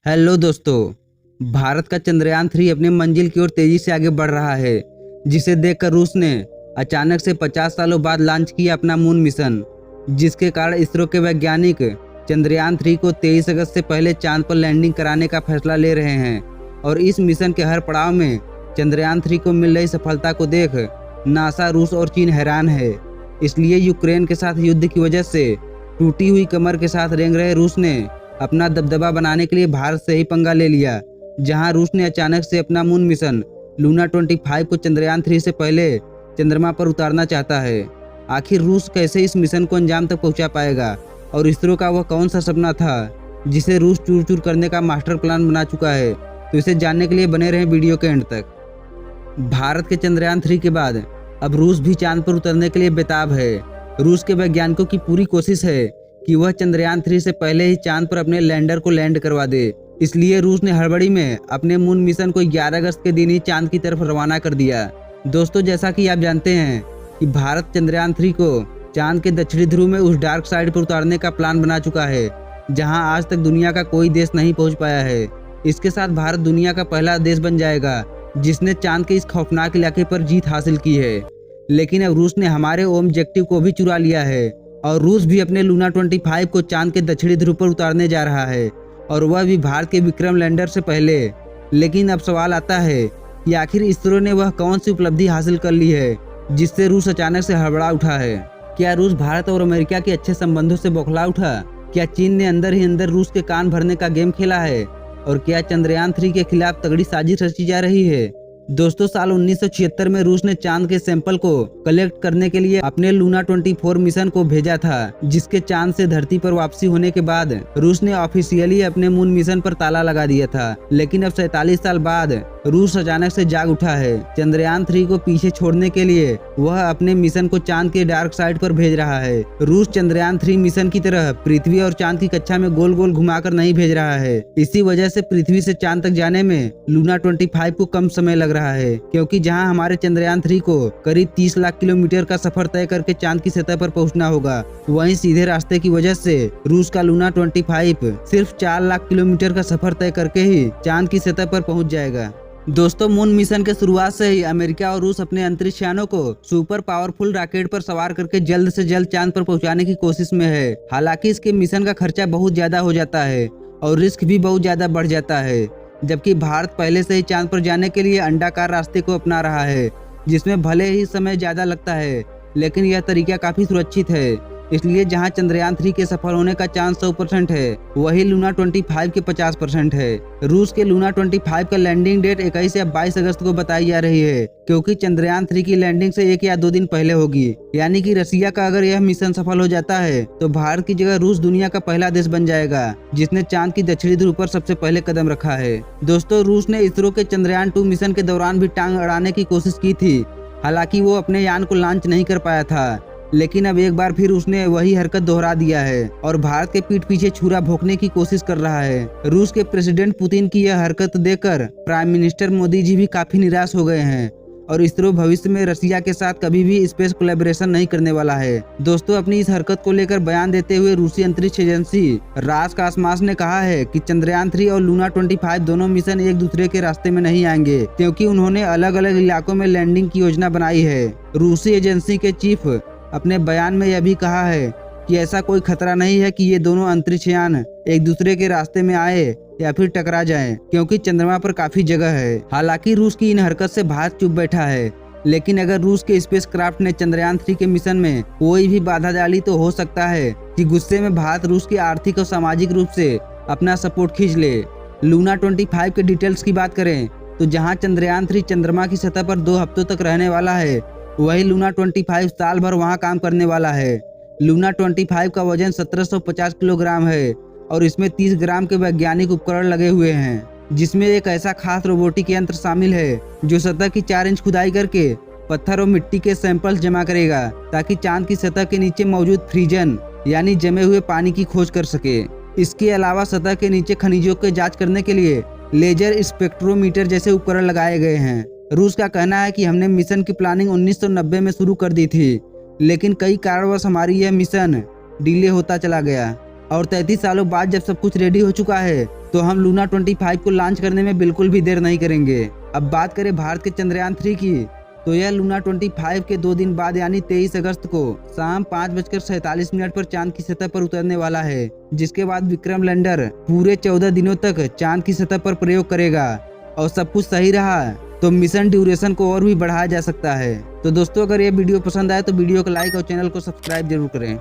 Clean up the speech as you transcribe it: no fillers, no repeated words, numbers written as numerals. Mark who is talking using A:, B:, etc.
A: Hello दोस्तों। भारत का चंद्रयान 3 अपने मंजिल की ओर तेजी से आगे बढ़ रहा है, जिसे देखकर रूस ने अचानक से 50 सालों बाद लॉन्च किया अपना मून मिशन, जिसके कारण इसरो के वैज्ञानिक चंद्रयान 3 को 23 अगस्त से पहले चांद पर लैंडिंग कराने का फैसला ले रहे हैं। और इस मिशन के हर पड़ाव में चंद्रयान 3 को मिल रही सफलता को देख नासा, रूस और चीन हैरान है। इसलिए यूक्रेन के साथ युद्ध की वजह से टूटी हुई कमर के साथ रेंग रहे रूस ने अपना दबदबा बनाने के लिए भारत से ही पंगा ले लिया, जहां रूस ने अचानक से अपना मून मिशन लूना 25 को चंद्रयान 3 से पहले चंद्रमा पर उतारना चाहता है। आखिर रूस कैसे इस मिशन को अंजाम तक पहुंचा पाएगा, और इसरो का वह कौन सा सपना था जिसे रूस चूर चूर करने का मास्टर प्लान बना चुका है? तो इसे जानने के लिए बने रहें वीडियो के एंड तक। भारत के चंद्रयान 3 के बाद अब रूस भी चांद पर उतरने के लिए बेताब है। रूस के वैज्ञानिकों की पूरी कोशिश है कि वह चंद्रयान 3 से पहले ही चांद पर अपने लैंडर को लैंड करवा दे। इसलिए रूस ने हड़बड़ी में अपने मून मिशन को 11 अगस्त के दिन ही चांद की तरफ रवाना कर दिया। दोस्तों, जैसा कि आप जानते हैं कि भारत चंद्रयान 3 को चांद के दक्षिणी ध्रुव में उस डार्क साइड पर उतारने का प्लान बना चुका है, जहां आज तक दुनिया का कोई देश नहीं पहुंच पाया है। इसके साथ भारत दुनिया का पहला देश बन जाएगा जिसने चांद के इस खौफनाक इलाके पर जीत हासिल की है। लेकिन अब रूस ने हमारे ऑब्जेक्टिव को भी चुरा लिया है, और रूस भी अपने लूना 25 को चांद के दक्षिणी ध्रुव पर उतारने जा रहा है, और वह भी भारत के विक्रम लैंडर से पहले। लेकिन अब सवाल आता है कि आखिर इसरो ने वह कौन सी उपलब्धि हासिल कर ली है जिससे रूस अचानक से हड़बड़ा उठा है? क्या रूस भारत और अमेरिका के अच्छे संबंधों से बौखला उठा? क्या चीन ने अंदर ही अंदर रूस के कान भरने का गेम खेला है? और क्या चंद्रयान 3 के खिलाफ तगड़ी साजिश रची जा रही है? दोस्तों, साल 1976 में रूस ने चांद के सैंपल को कलेक्ट करने के लिए अपने लूना 24 मिशन को भेजा था, जिसके चांद से धरती पर वापसी होने के बाद रूस ने ऑफिशियली अपने मून मिशन पर ताला लगा दिया था। लेकिन अब 47 साल बाद रूस अचानक से जाग उठा है। चंद्रयान 3 को पीछे छोड़ने के लिए वह अपने मिशन को चांद के डार्क साइड पर भेज रहा है। रूस चंद्रयान 3 मिशन की तरह पृथ्वी और चांद की कक्षा में गोल गोल घुमाकर नहीं भेज रहा है। इसी वजह से पृथ्वी से चांद तक जाने में लूना 25 को कम समय लग रहा है, क्योंकि जहां हमारे चंद्रयान 3 को करीब 30 लाख किलोमीटर का सफर तय करके चांद की सतह पर पहुंचना होगा, वहीं सीधे रास्ते की वजह से रूस का लूना 25 सिर्फ 4 लाख किलोमीटर का सफर तय करके ही चांद की सतह पर पहुंच जाएगा। दोस्तों, मून मिशन के शुरुआत से ही अमेरिका और रूस अपने अंतरिक्ष यानों को सुपर पावरफुल रॉकेट पर सवार करके जल्द से जल्द चांद पर पहुंचाने की कोशिश में है। हालांकि इसके मिशन का खर्चा बहुत ज्यादा हो जाता है और रिस्क भी बहुत ज्यादा बढ़ जाता है, जबकि भारत पहले से ही चांद पर जाने के लिए अंडाकार रास्ते को अपना रहा है, जिसमें भले ही समय ज्यादा लगता है, लेकिन यह तरीका काफी सुरक्षित है। इसलिए जहां चंद्रयान 3 के सफल होने का चांस 100% है, वही लूना 25 के 50% है। रूस के लूना 25 का लैंडिंग डेट 21 या 22 अगस्त को बताई जा रही है, क्योंकि चंद्रयान 3 की लैंडिंग से 1 या 2 दिन पहले होगी। यानी कि रसिया का अगर यह मिशन सफल हो जाता है तो भारत की जगह रूस दुनिया का पहला देश बन जाएगा जिसने चांद की दक्षिणी ध्रुव पर सबसे पहले कदम रखा है। दोस्तों, रूस ने इसरो के चंद्रयान 2 मिशन के दौरान भी टांग अड़ाने की कोशिश की थी। हालांकि वो अपने यान को लॉन्च नहीं कर पाया था, लेकिन अब एक बार फिर उसने वही हरकत दोहरा दिया है और भारत के पीठ पीछे छुरा भोंकने की कोशिश कर रहा है। रूस के प्रेसिडेंट पुतिन की यह हरकत देखकर प्राइम मिनिस्टर मोदी जी भी काफी निराश हो गए हैं, और इसरो भविष्य में रसिया के साथ कभी भी स्पेस कोलैबोरेशन नहीं करने वाला है। दोस्तों, अपनी इस हरकत को लेकर बयान देते हुए रूसी अंतरिक्ष एजेंसी रासकास्मास ने कहा है कि चंद्रयान 3 और लूना 25 दोनों मिशन एक दूसरे के रास्ते में नहीं आएंगे, क्योंकि उन्होंने अलग अलग इलाकों में लैंडिंग की योजना बनाई है। रूसी एजेंसी के चीफ अपने बयान में यह भी कहा है कि ऐसा कोई खतरा नहीं है कि ये दोनों अंतरिक्ष यान एक दूसरे के रास्ते में आए या फिर टकरा जाएं, क्योंकि चंद्रमा पर काफी जगह है। हालांकि रूस की इन हरकत से भारत चुप बैठा है, लेकिन अगर रूस के स्पेस क्राफ्ट ने चंद्रयान 3 के मिशन में कोई भी बाधा डाली तो हो सकता है कि गुस्से में भारत रूस की आर्थिक और सामाजिक रूप से अपना सपोर्ट खींच ले। लूना 25 के डिटेल्स की बात करें तो जहाँ चंद्रयान 3 चंद्रमा की सतह पर 2 हफ्तों तक रहने वाला है, वही लूना 25 साल भर वहां काम करने वाला है। लूना 25 का वजन 1750 किलोग्राम है और इसमें 30 ग्राम के वैज्ञानिक उपकरण लगे हुए हैं, जिसमें एक ऐसा खास रोबोटिक यंत्र शामिल है जो सतह की 4 इंच खुदाई करके पत्थर और मिट्टी के सैंपल्स जमा करेगा, ताकि चांद की सतह के नीचे मौजूद फ्रीजन यानी जमे हुए पानी की खोज कर सके। इसके अलावा सतह के नीचे खनिजों की जाँच करने के लिए लेजर स्पेक्ट्रोमीटर जैसे उपकरण लगाए गए हैं। रूस का कहना है कि हमने मिशन की प्लानिंग 1990 में शुरू कर दी थी, लेकिन कई कारणवश हमारी यह मिशन डिले होता चला गया और 33 सालों बाद जब सब कुछ रेडी हो चुका है तो हम लूना 25 को लॉन्च करने में बिल्कुल भी देर नहीं करेंगे। अब बात करें भारत के चंद्रयान 3 की, तो यह लूना 25 के 2 दिन बाद यानी 23 अगस्त को शाम 5:47 पर चांद की सतह पर उतरने वाला है, जिसके बाद विक्रम लैंडर पूरे 14 दिनों तक चांद की सतह पर प्रयोग करेगा और सब कुछ सही रहा तो मिशन ड्यूरेशन को और भी बढ़ाया जा सकता है। तो दोस्तों, अगर ये वीडियो पसंद आए तो वीडियो को लाइक और चैनल को सब्सक्राइब जरूर करें।